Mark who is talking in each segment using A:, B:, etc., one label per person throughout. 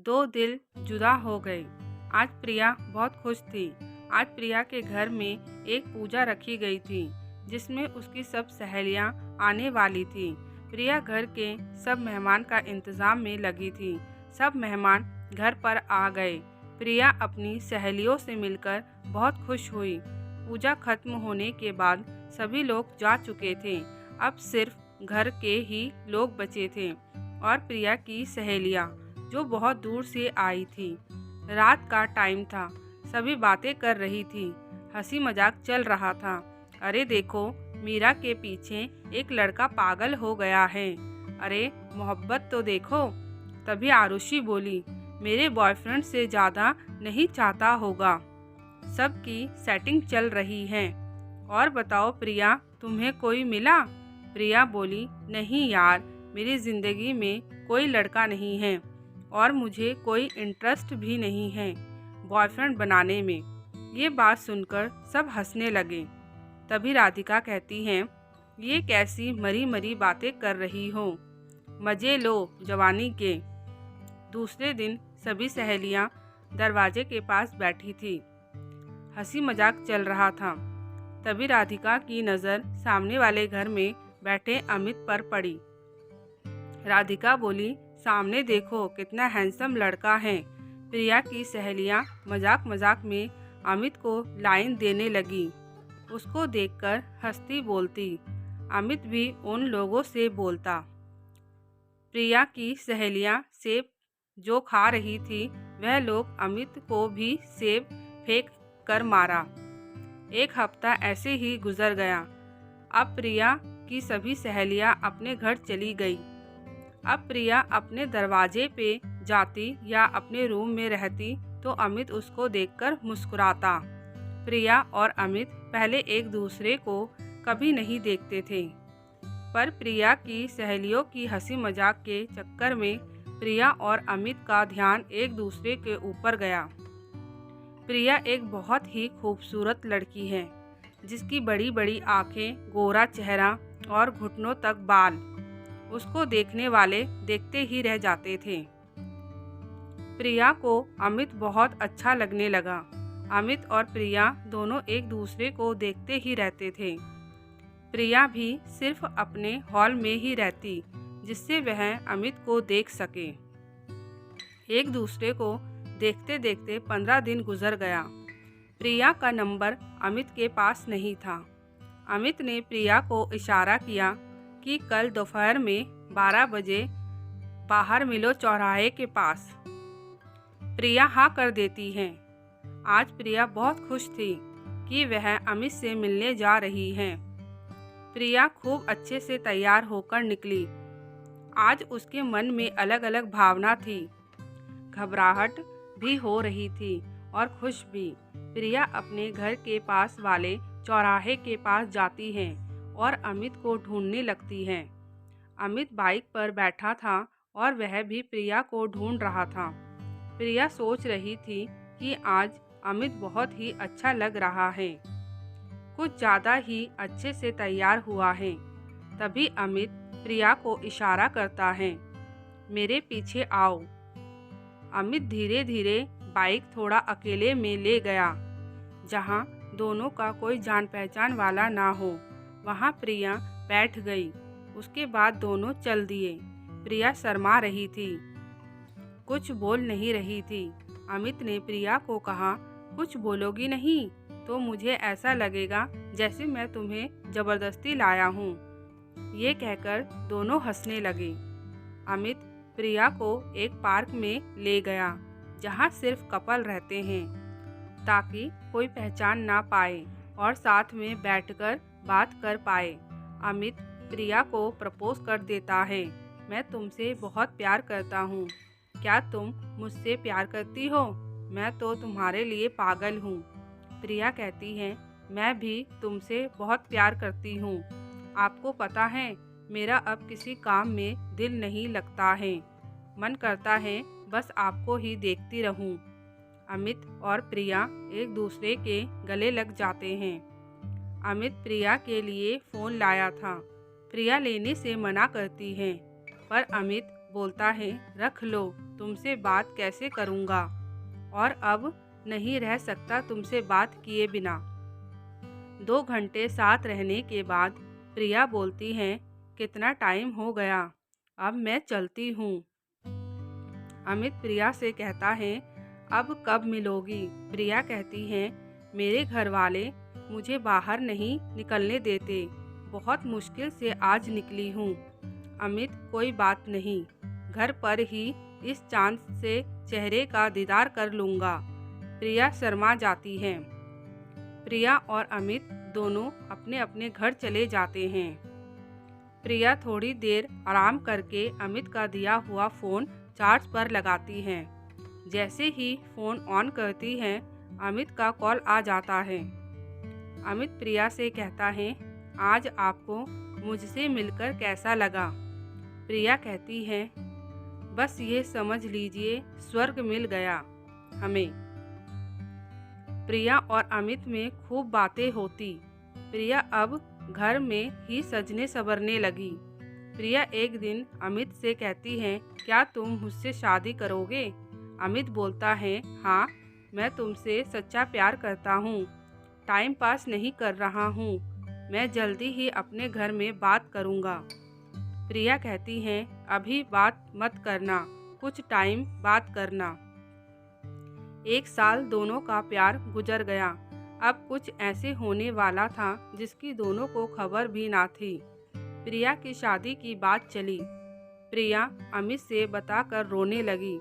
A: दो दिल जुदा हो गए। आज प्रिया बहुत खुश थी। आज प्रिया के घर में एक पूजा रखी गई थी जिसमें उसकी सब सहेलियां आने वाली थी। प्रिया घर के सब मेहमान का इंतजाम में लगी थी। सब मेहमान घर पर आ गए। प्रिया अपनी सहेलियों से मिलकर बहुत खुश हुई। पूजा खत्म होने के बाद सभी लोग जा चुके थे। अब सिर्फ घर के ही लोग बचे थे और प्रिया की सहेलियां जो बहुत दूर से आई थी। रात का टाइम था। सभी बातें कर रही थी। हंसी मजाक चल रहा था। अरे देखो, मीरा के पीछे एक लड़का पागल हो गया है। अरे मोहब्बत तो देखो। तभी आरुषि बोली, मेरे बॉयफ्रेंड से ज़्यादा नहीं चाहता होगा। सबकी सेटिंग चल रही है। और बताओ प्रिया, तुम्हें कोई मिला? प्रिया बोली, नहीं यार, मेरी ज़िंदगी में कोई लड़का नहीं है और मुझे कोई इंटरेस्ट भी नहीं है बॉयफ्रेंड बनाने में। ये बात सुनकर सब हंसने लगे। तभी राधिका कहती हैं, ये कैसी मरी मरी बातें कर रही हो, मज़े लो जवानी के। दूसरे दिन सभी सहेलियां दरवाजे के पास बैठी थी। हंसी मजाक चल रहा था। तभी राधिका की नज़र सामने वाले घर में बैठे अमित पर पड़ी। राधिका बोली, सामने देखो कितना हैंडसम लड़का है। प्रिया की सहेलियां मजाक मजाक में अमित को लाइन देने लगी। उसको देखकर हंसती बोलती। अमित भी उन लोगों से बोलता। प्रिया की सहेलियां सेब जो खा रही थी, वह लोग अमित को भी सेब फेंक कर मारा। एक हफ्ता ऐसे ही गुजर गया। अब प्रिया की सभी सहेलियां अपने घर चली गई। अब प्रिया अपने दरवाजे पे जाती या अपने रूम में रहती तो अमित उसको देखकर मुस्कुराता। प्रिया और अमित पहले एक दूसरे को कभी नहीं देखते थे, पर प्रिया की सहेलियों की हंसी मजाक के चक्कर में प्रिया और अमित का ध्यान एक दूसरे के ऊपर गया। प्रिया एक बहुत ही खूबसूरत लड़की है जिसकी बड़ी बड़ी आंखें, गोरा चेहरा और घुटनों तक बाल। उसको देखने वाले देखते ही रह जाते थे। प्रिया को अमित बहुत अच्छा लगने लगा। अमित और प्रिया दोनों एक दूसरे को देखते ही रहते थे। प्रिया भी सिर्फ अपने हॉल में ही रहती जिससे वह अमित को देख सके। एक दूसरे को देखते देखते 15 दिन गुजर गया। प्रिया का नंबर अमित के पास नहीं था। अमित ने प्रिया को इशारा किया कि कल दोपहर में 12 बजे बाहर मिलो चौराहे के पास। प्रिया हाँ कर देती है। आज प्रिया बहुत खुश थी कि वह अमित से मिलने जा रही है। प्रिया खूब अच्छे से तैयार होकर निकली। आज उसके मन में अलग अलग भावना थी। घबराहट भी हो रही थी और खुश भी। प्रिया अपने घर के पास वाले चौराहे के पास जाती है और अमित को ढूंढने लगती है। अमित बाइक पर बैठा था और वह भी प्रिया को ढूंढ रहा था। प्रिया सोच रही थी कि आज अमित बहुत ही अच्छा लग रहा है, कुछ ज़्यादा ही अच्छे से तैयार हुआ है। तभी अमित प्रिया को इशारा करता है, मेरे पीछे आओ। अमित धीरे धीरे बाइक थोड़ा अकेले में ले गया, जहाँ दोनों का कोई जान पहचान वाला ना हो। वहाँ प्रिया बैठ गई। उसके बाद दोनों चल दिए। प्रिया शर्मा रही थी, कुछ बोल नहीं रही थी। अमित ने प्रिया को कहा, कुछ बोलोगी नहीं तो मुझे ऐसा लगेगा जैसे मैं तुम्हें ज़बरदस्ती लाया हूँ। ये कहकर दोनों हंसने लगे। अमित प्रिया को एक पार्क में ले गया जहाँ सिर्फ कपल रहते हैं, ताकि कोई पहचान ना पाए और साथ में बैठकर बात कर पाए। अमित प्रिया को प्रपोज कर देता है, मैं तुमसे बहुत प्यार करता हूँ, क्या तुम मुझसे प्यार करती हो? मैं तो तुम्हारे लिए पागल हूँ। प्रिया कहती है, मैं भी तुमसे बहुत प्यार करती हूँ। आपको पता है, मेरा अब किसी काम में दिल नहीं लगता है। मन करता है बस आपको ही देखती रहूं। अमित और प्रिया एक दूसरे के गले लग जाते हैं। अमित प्रिया के लिए फ़ोन लाया था। प्रिया लेने से मना करती है, पर अमित बोलता है, रख लो, तुमसे बात कैसे करूँगा, और अब नहीं रह सकता तुमसे बात किए बिना। 2 घंटे साथ रहने के बाद प्रिया बोलती हैं, कितना टाइम हो गया, अब मैं चलती हूँ। अमित प्रिया से कहता है, अब कब मिलोगी? प्रिया कहती है, मेरे घर वाले मुझे बाहर नहीं निकलने देते, बहुत मुश्किल से आज निकली हूँ। अमित, कोई बात नहीं, घर पर ही इस चांद से चेहरे का दीदार कर लूँगा। प्रिया शर्मा जाती हैं। प्रिया और अमित दोनों अपने अपने घर चले जाते हैं। प्रिया थोड़ी देर आराम करके अमित का दिया हुआ फ़ोन चार्ज पर लगाती हैं। जैसे ही फ़ोन ऑन करती हैं, अमित का कॉल आ जाता है। अमित प्रिया से कहता है, आज आपको मुझसे मिलकर कैसा लगा? प्रिया कहती है, बस ये समझ लीजिए स्वर्ग मिल गया हमें। प्रिया और अमित में खूब बातें होती। प्रिया अब घर में ही सजने संवरने लगी। प्रिया एक दिन अमित से कहती है, क्या तुम मुझसे शादी करोगे? अमित बोलता है, हाँ, मैं तुमसे सच्चा प्यार करता हूँ, टाइम पास नहीं कर रहा हूँ, मैं जल्दी ही अपने घर में बात करूँगा। प्रिया कहती है, अभी बात मत करना, कुछ टाइम बात करना। 1 साल दोनों का प्यार गुजर गया। अब कुछ ऐसे होने वाला था जिसकी दोनों को खबर भी ना थी। प्रिया की शादी की बात चली। प्रिया अमित से बताकर रोने लगी,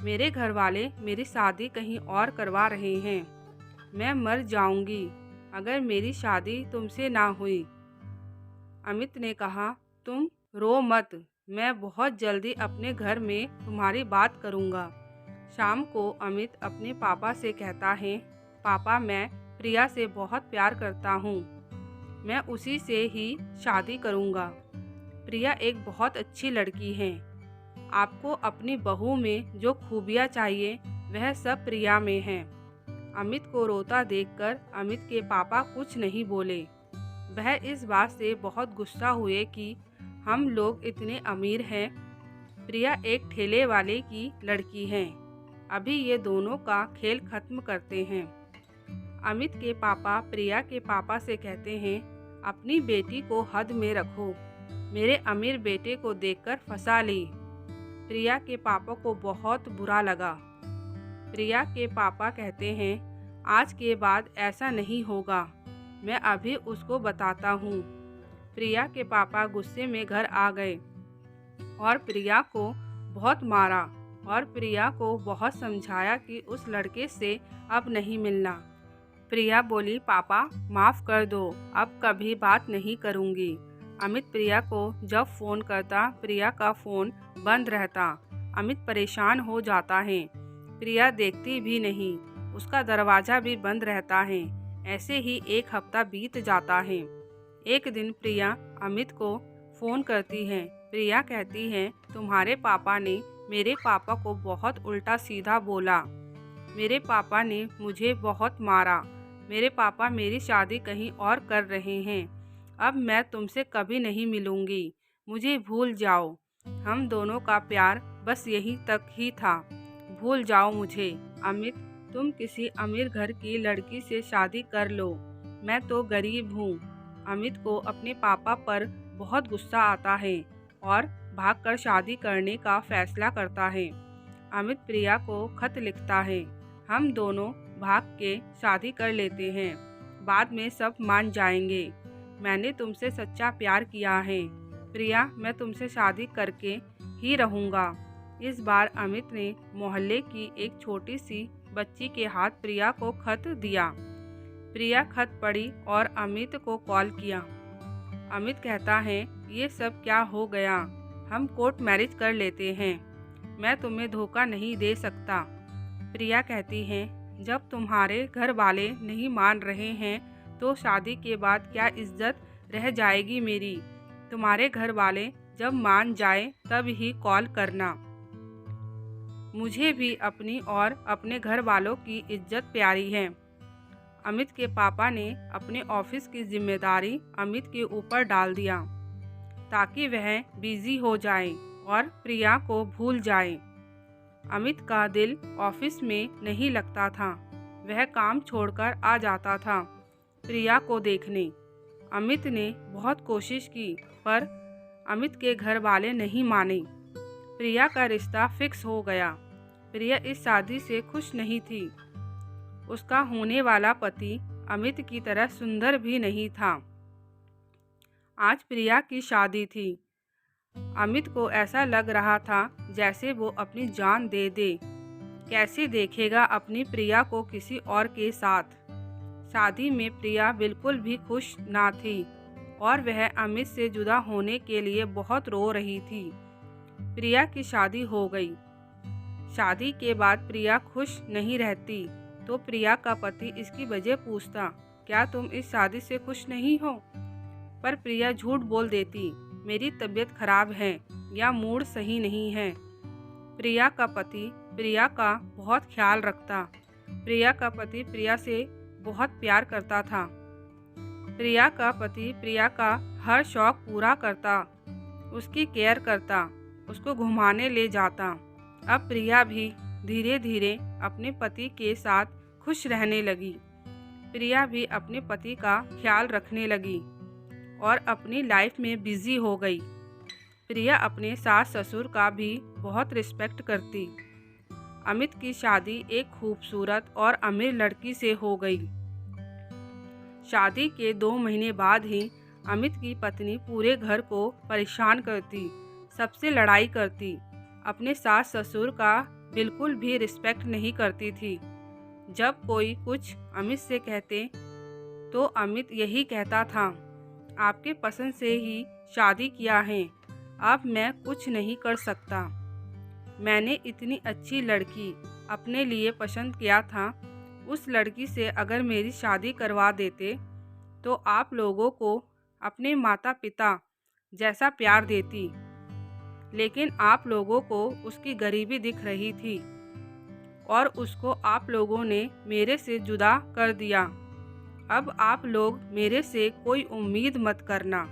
A: मेरे घर वाले मेरी शादी कहीं और करवा रहे हैं, मैं मर जाऊंगी अगर मेरी शादी तुमसे ना हुई। अमित ने कहा, तुम रो मत, मैं बहुत जल्दी अपने घर में तुम्हारी बात करूंगा। शाम को अमित अपने पापा से कहता है, पापा, मैं प्रिया से बहुत प्यार करता हूँ, मैं उसी से ही शादी करूँगा। प्रिया एक बहुत अच्छी लड़की है, आपको अपनी बहू में जो खूबियाँ चाहिए वह सब प्रिया में है। अमित को रोता देखकर अमित के पापा कुछ नहीं बोले। वह इस बात से बहुत गुस्सा हुए कि हम लोग इतने अमीर हैं, प्रिया एक ठेले वाले की लड़की है, अभी ये दोनों का खेल खत्म करते हैं। अमित के पापा प्रिया के पापा से कहते हैं, अपनी बेटी को हद में रखो, मेरे अमीर बेटे को देखकर फंसा ली। प्रिया के पापा को बहुत बुरा लगा। प्रिया के पापा कहते हैं, आज के बाद ऐसा नहीं होगा, मैं अभी उसको बताता हूँ। प्रिया के पापा गुस्से में घर आ गए और प्रिया को बहुत मारा और प्रिया को बहुत समझाया कि उस लड़के से अब नहीं मिलना। प्रिया बोली, पापा माफ़ कर दो, अब कभी बात नहीं करूँगी। अमित प्रिया को जब फ़ोन करता, प्रिया का फ़ोन बंद रहता। अमित परेशान हो जाता है। प्रिया देखती भी नहीं, उसका दरवाज़ा भी बंद रहता है। ऐसे ही 1 हफ्ता बीत जाता है। एक दिन प्रिया अमित को फ़ोन करती है। प्रिया कहती है, तुम्हारे पापा ने मेरे पापा को बहुत उल्टा सीधा बोला, मेरे पापा ने मुझे बहुत मारा, मेरे पापा मेरी शादी कहीं और कर रहे हैं, अब मैं तुमसे कभी नहीं मिलूँगी, मुझे भूल जाओ, हम दोनों का प्यार बस यहीं तक ही था, भूल जाओ मुझे। अमित, तुम किसी अमीर घर की लड़की से शादी कर लो, मैं तो गरीब हूँ। अमित को अपने पापा पर बहुत गुस्सा आता है और भागकर शादी करने का फैसला करता है। अमित प्रिया को खत लिखता है, हम दोनों भाग के शादी कर लेते हैं, बाद में सब मान जाएंगे, मैंने तुमसे सच्चा प्यार किया है, प्रिया मैं तुमसे शादी करके ही रहूँगा। इस बार अमित ने मोहल्ले की एक छोटी सी बच्ची के हाथ प्रिया को खत दिया। प्रिया खत पढ़ी और अमित को कॉल किया। अमित कहता है, ये सब क्या हो गया, हम कोर्ट मैरिज कर लेते हैं, मैं तुम्हें धोखा नहीं दे सकता। प्रिया कहती है, जब तुम्हारे घर वाले नहीं मान रहे हैं तो शादी के बाद क्या इज्जत रह जाएगी मेरी, तुम्हारे घर वाले जब मान जाए तब ही कॉल करना। मुझे भी अपनी और अपने घर वालों की इज्जत प्यारी है। अमित के पापा ने अपने ऑफिस की जिम्मेदारी अमित के ऊपर डाल दिया ताकि वह बिजी हो जाए। और प्रिया को भूल जाएं। अमित का दिल ऑफिस में नहीं लगता था। वह काम छोड़कर आ जाता था प्रिया को देखने। अमित ने बहुत कोशिश की पर अमित के घर वाले नहीं माने। प्रिया का रिश्ता फिक्स हो गया। प्रिया इस शादी से खुश नहीं थी। उसका होने वाला पति अमित की तरह सुंदर भी नहीं था। आज प्रिया की शादी थी। अमित को ऐसा लग रहा था जैसे वो अपनी जान दे दे। कैसे देखेगा अपनी प्रिया को किसी और के साथ। शादी में प्रिया बिल्कुल भी खुश ना थी और वह अमित से जुदा होने के लिए बहुत रो रही थी। प्रिया की शादी हो गई। शादी के बाद प्रिया खुश नहीं रहती तो प्रिया का पति इसकी वजह पूछता, क्या तुम इस शादी से खुश नहीं हो? पर प्रिया झूठ बोल देती, मेरी तबीयत खराब है या मूड सही नहीं है। प्रिया का पति प्रिया का बहुत ख्याल रखता। प्रिया का पति प्रिया से बहुत प्यार करता था। प्रिया का पति प्रिया का हर शौक पूरा करता, उसकी केयर करता, उसको घुमाने ले जाता। अब प्रिया भी धीरे धीरे अपने पति के साथ खुश रहने लगी। प्रिया भी अपने पति का ख्याल रखने लगी और अपनी लाइफ में बिजी हो गई। प्रिया अपने सास ससुर का भी बहुत रिस्पेक्ट करती। अमित की शादी एक खूबसूरत और अमीर लड़की से हो गई। शादी के 2 महीने बाद ही अमित की पत्नी पूरे घर को परेशान करती, सबसे लड़ाई करती। अपने सास ससुर का बिल्कुल भी रिस्पेक्ट नहीं करती थी। जब कोई कुछ अमित से कहते तो अमित यही कहता था, आपके पसंद से ही शादी किया है, अब मैं कुछ नहीं कर सकता। मैंने इतनी अच्छी लड़की अपने लिए पसंद किया था, उस लड़की से अगर मेरी शादी करवा देते तो आप लोगों को अपने माता पिता जैसा प्यार देती, लेकिन आप लोगों को उसकी गरीबी दिख रही थी और उसको आप लोगों ने मेरे से जुदा कर दिया। अब आप लोग मेरे से कोई उम्मीद मत करना।